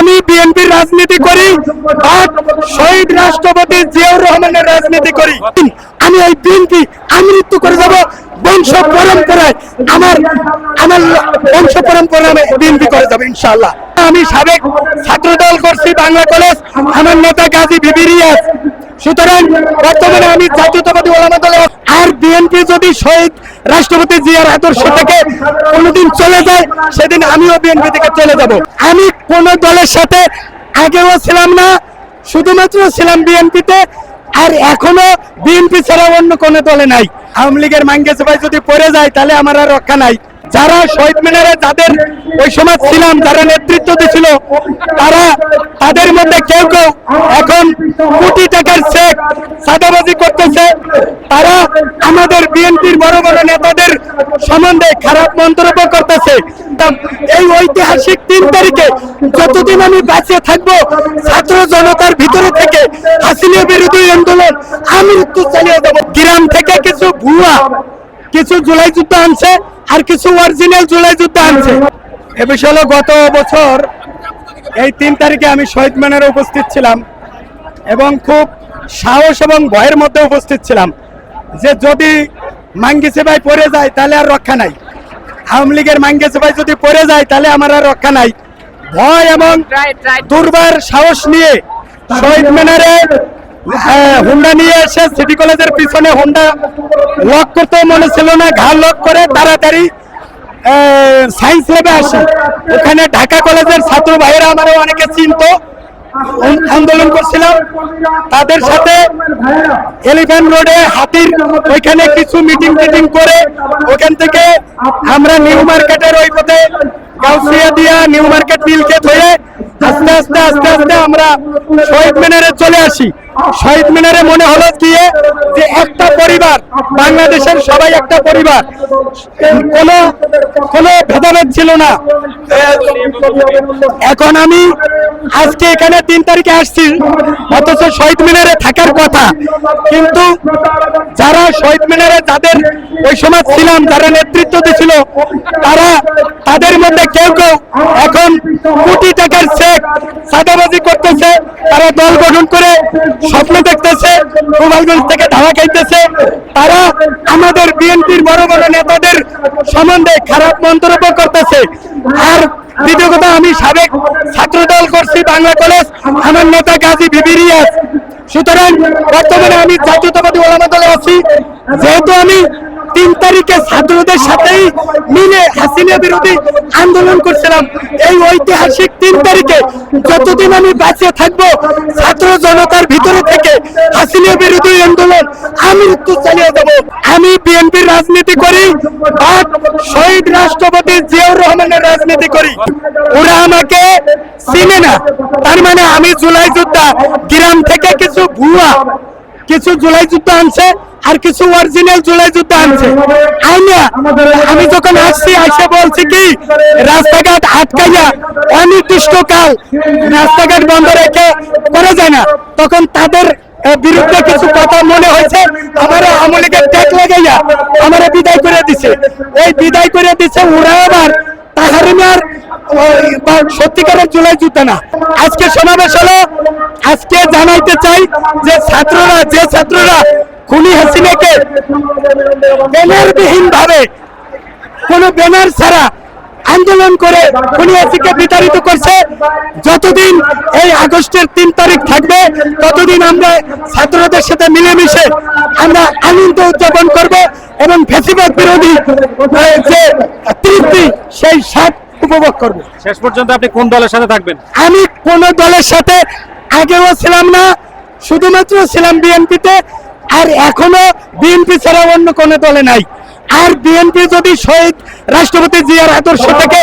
আমি বিএনপির রাজনীতি করি আর শহীদ রাষ্ট্রপতি জিয়াউর রহমানের রাজনীতি করি। আমি এই বিএনপি আমৃত্যু করে যাব বংশ পরম্পরায়, আমার আমার বংশ পরম্পরায় বিএনপি করে যাবে ইনশাআল্লাহ। আমি সাবেক ছাত্র দল করছি বাংলা কলেজ, আমার নেতা গাজী বিবি রিয়াজ। সুতরাং বর্তমানে আমি জাতীয়তাবাদী ওলামা দল। আর বিএনপি যদি শহীদ রাষ্ট্রপতি জিয়ার আদর্শ থেকে কোনোদিন চলে যায়, সেদিন আমিও বিএনপি থেকে চলে যাব। আমি কোন দলের সাথে আগেও ছিলাম না, শুধুমাত্র ছিলাম বিএনপিতে, আর এখনো বিএনপি ছাড়া অন্য কোন দলে নাই। আওয়ামী লীগের মাঙ্গেছে ভাই যদি পড়ে যায় তাহলে আমার আর রক্ষা নাই। যারা শহীদ মিনারে যাদের ওই সময় ছিলাম, যারা নেতৃত্ব দিছিল, তাদের মধ্যে কেউ কেউ এখন কোটি টাকার চেক সাদাবাজি করতেছে। তারা আমাদের বিএনপির বড় বড় নেতাদের সম্বন্ধে খারাপ মন্তব্য করতেছে। এই ঐতিহাসিক 3 তারিখে যতদিন আমি বাঁচিয়ে থাকবো, ছাত্র জনতার ভিতরে থেকে হাসিনা বিরোধী আন্দোলন আমি চালিয়ে যাব। গ্রাম থেকে কিছু ভুয়া, কিছু জুলাই যুদ্ধ আনছে আর কিছু অরিজিনাল জুলাই যুদ্ধ আনছে। এ বিষয়ে হলো গত বছর এই 3 তারিখে আমি শহীদ মিনারে উপস্থিত ছিলাম এবং খুব সাহস এবং ভয়ের মধ্যে উপস্থিত ছিলাম যে যদি মাঙ্গিসে ভাই পড়ে যায় তাহলে আর রক্ষা নাই। আওয়ামী লীগের মাঙ্গিসে ভাই যদি পড়ে যায় তাহলে আমার আর রক্ষা নাই। ভয় এবং দুর্বার সাহস নিয়ে শহীদ মিনারে হুন্ডা নিয়ে এসে সিটি কলেজের পিছনে হুন্ডা লক করতে মনে ছিল না, ঘাড় লক করে তাড়াতাড়ি সায়েন্স ল্যাবে আসি। ওখানে ঢাকা কলেজের ছাত্র ভাইয়েরা আমারও অনেকে চিনতো, আন্দোলন করছিলাম তাদের সাথে। এলিফ্যান্ট রোডে হাতির ওইখানে কিছু মিটিং করে ওখান থেকে আমরা নিউ মার্কেটের ওই পথে গাউসিয়া দিয়া নিউ মার্কেট মিলকেট হয়ে আস্তে আস্তে আস্তে আস্তে আমরা শহীদ মিনারে চলে আসি। শহীদ মিনারে মনে হলো কি যে একটা পরিবার, বাংলাদেশের সবাই একটা পরিবার, কোনো ভেদাভেদ ছিল না। এখন আমি আজকে এখানে 3 তারিখে আসছি, অথচ শহীদ মিনারে থাকার কথা, কিন্তু যারা শহীদ মিনারে যাদের ওই সময় ছিলাম, যারা নেতৃত্ব দিছিল, তাদের মধ্যে কেউ কেউ এখন কোটি টাকার চেক সাদাবাজি করতেছে। তারা দল গঠন করে স্বপ্ন দেখতেছে, গোপালগঞ্জ থেকে ধাওয়া খাইতেছে। তারা আমাদের বিএনপির বড় বড় নেতাদের সম্বন্ধে খারাপ মন্তব্য করতেছে। আর দ্বিতীয় কথা, আমি সাবেক ছাত্র দল করছি বাংলা কলেজ, আমার নেতা গাজী বিবি রিয়াজ। সুতরাং বর্তমানে আমি জাতীয়তাবাদী ওলামা দলে আছি। যেহেতু আমি 3 তারিখে ছাত্রদের সাথেই মিলে হাসিনা বিরোধী আন্দোলন করছিলাম, এই ঐতিহাসিক 3 তারিখে যতদিন আমি বাঁচিয়ে থাকবো, ছাত্র জনতার ভিতরে থেকে হাসিনা বিরোধী আন্দোলন আমি চালিয়ে যাব। আমি বিএনপির রাজনীতি করি আর শহীদ রাষ্ট্রপতি জিয়াউর রহমানের রাজনীতি করি। ওরা আমাকে চিনে না, তার মানে আমি জুলাই যোদ্ধা। গ্রাম থেকে কিছু ভুয়া, কিছু জুলাই যুদ্ধ আনছে আর কিছু অরিজিনাল জুলাই যুদ্ধ আনছে। আমি যখন আসছি এসে বলছি কি রাস্তাঘাট আটকাইয়া অনির্দিষ্টকাল রাস্তাঘাট বন্ধ রেখে করা যায় না, তখন তাদের বিরুদ্ধে কিছু কথা মনে হয়েছে। আমার আওয়ামী লীগের ট্যাগ লাগাইয়া আমার বিদায় করে দিছে। ওই বিদায় করে দিছে ওরা আবার তাহারিমার সত্যিকারের জুলাই যুদ্ধ না। আজকে সমাবেশ হলো, আজকে জানাইতে চাই যে ছাত্ররা খুনি হাসিনাকে ব্যানারবিহীন ভাবে, কোন ব্যানার ছাড়া আন্দোলন করে খুনি হাসিনাকে বিতাড়িত করছে, যতদিন এই আগস্টের 3 তারিখ থাকবে ততদিন আমরা ছাত্রদের সাথে মিলেমিশে আমরা আনন্দ উদযাপন করব এবং ফ্যাসিবাদ বিরোধী যে তৃপ্তি সেই স্বাদ উপভোগ করব। শেষ পর্যন্ত আপনি কোন দলের সাথে থাকবেন? আমি কোন দলের সাথে আগেও ছিলাম না, শুধুমাত্র ছিলাম বিএনপিতে, আর এখনো বিএনপি ছাড়া অন্য কোন দলে নাই। আর বিএনপি যদি শহীদ রাষ্ট্রপতি জিয়ার আদর্শ থেকে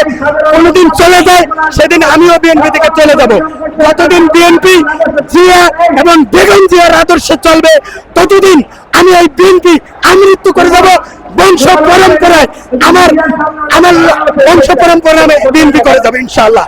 কোনোদিন চলে যায়, সেদিন আমিও বিএনপি থেকে চলে যাব। যতদিন বিএনপি জিয়া এবং বেগম জিয়ার আদর্শে চলবে, ততদিন আমি এই বিএনপি আমৃত্যু করে যাব বংশ পরম্পরায়। আমার বংশ পরম্পরায় বিএনপি করে যাবে ইনশাআল্লাহ।